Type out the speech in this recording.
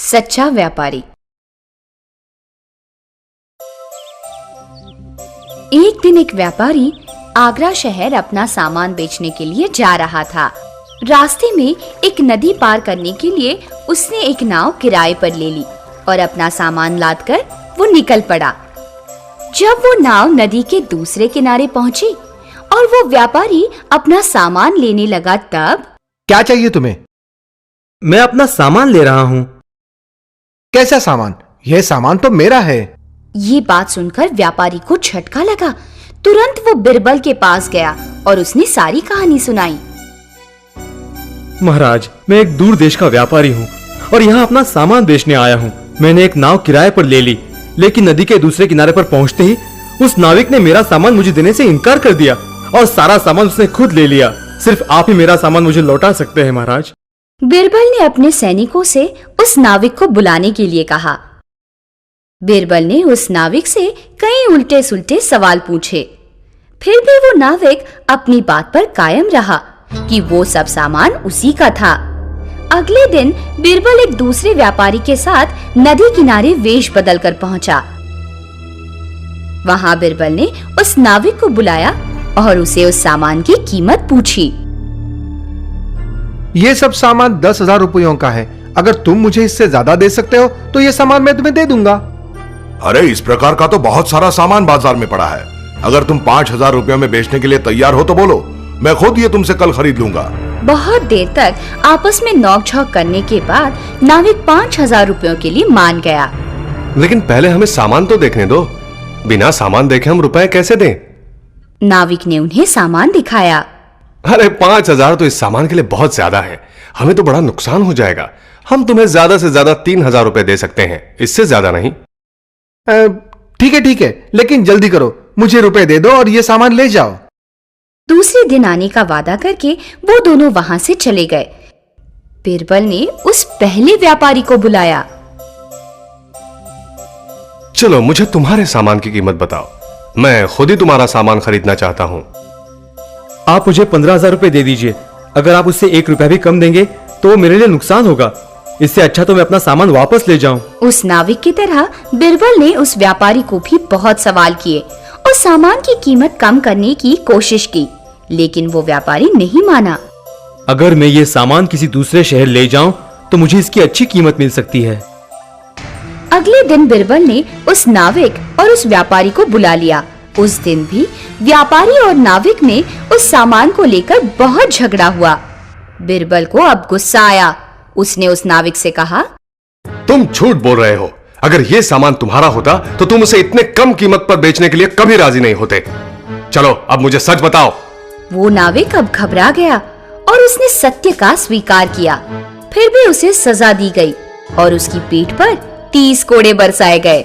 सच्चा व्यापारी। एक दिन एक व्यापारी आगरा शहर अपना सामान बेचने के लिए जा रहा था। रास्ते में एक नदी पार करने के लिए उसने एक नाव किराए पर ले ली और अपना सामान लादकर वो निकल पड़ा। जब वो नाव नदी के दूसरे किनारे पहुंची और वो व्यापारी अपना सामान लेने लगा, तब क्या चाहिए तुम्हें? मैं अपना सामान ले रहा हूँ। कैसा सामान? यह सामान तो मेरा है। ये बात सुनकर व्यापारी को झटका लगा। तुरंत वो बिरबल के पास गया और उसने सारी कहानी सुनाई। महाराज, मैं एक दूर देश का व्यापारी हूँ और यहाँ अपना सामान बेचने आया हूँ। मैंने एक नाव किराए पर ले ली, लेकिन नदी के दूसरे किनारे पर पहुँचते ही उस नाविक ने मेरा सामान मुझे देने से इनकार कर दिया और सारा सामान उसने खुद ले लिया। सिर्फ आप ही मेरा सामान मुझे लौटा सकते हैं महाराज। बिरबल ने अपने सैनिकों से उस नाविक को बुलाने के लिए कहा। बिरबल ने उस नाविक से कई उल्टे सुल्टे सवाल पूछे, फिर भी वो नाविक अपनी बात पर कायम रहा कि वो सब सामान उसी का था। अगले दिन बिरबल एक दूसरे व्यापारी के साथ नदी किनारे वेश बदल कर पहुंचा। वहां बिरबल ने उस नाविक को बुलाया और उसे उस सामान की कीमत पूछी। ये सब सामान 10,000 रुपयों का है। अगर तुम मुझे इससे ज्यादा दे सकते हो तो ये सामान मैं तुम्हें दे दूंगा। अरे, इस प्रकार का तो बहुत सारा सामान बाजार में पड़ा है। अगर तुम 5,000 रुपयों में बेचने के लिए तैयार हो तो बोलो, मैं खुद ये तुमसे कल खरीद लूंगा। बहुत देर तक आपस में नोक-झोंक करने के बाद नाविक 5,000 रुपयों के लिए मान गया। लेकिन पहले हमें सामान तो देखने दो। बिना सामान देखे हम रुपए कैसे दें? नाविक ने उन्हें सामान दिखाया। अरे 5,000 तो इस सामान के लिए बहुत ज्यादा है। हमें तो बड़ा नुकसान हो जाएगा। हम तुम्हें ज्यादा से ज्यादा 3,000 रुपए दे सकते हैं, इससे ज्यादा नहीं। ठीक है, लेकिन जल्दी करो। मुझे रुपए दे दो और ये सामान ले जाओ। दूसरे दिन आने का वादा करके वो दोनों वहां से चले गए। बिरबल ने उस पहले व्यापारी को बुलाया। चलो, मुझे तुम्हारे सामान की कीमत बताओ। मैं खुद ही तुम्हारा सामान खरीदना चाहता हूं। आप मुझे 15,000 रुपए दे दीजिए। अगर आप उससे 1 रुपया भी कम देंगे तो वो मेरे लिए नुकसान होगा। इससे अच्छा तो मैं अपना सामान वापस ले जाऊं। उस नाविक की तरह बिरबल ने उस व्यापारी को भी बहुत सवाल किए और सामान की कीमत कम करने की कोशिश की, लेकिन वो व्यापारी नहीं माना। अगर मैं ये सामान किसी दूसरे शहर ले जाऊं तो मुझे इसकी अच्छी कीमत मिल सकती है। अगले दिन बिरबल ने उस नाविक और उस व्यापारी को बुला लिया। उस दिन भी व्यापारी और नाविक में उस सामान को लेकर बहुत झगड़ा हुआ। बिरबल को अब गुस्सा आया। उसने उस नाविक से कहा, तुम झूठ बोल रहे हो। अगर ये सामान तुम्हारा होता तो तुम उसे इतने कम कीमत पर बेचने के लिए कभी राजी नहीं होते। चलो, अब मुझे सच बताओ। वो नाविक अब घबरा गया और उसने सत्य का स्वीकार किया। फिर भी उसे सजा दी गई और उसकी पीठ पर 30 कोड़े बरसाए गए।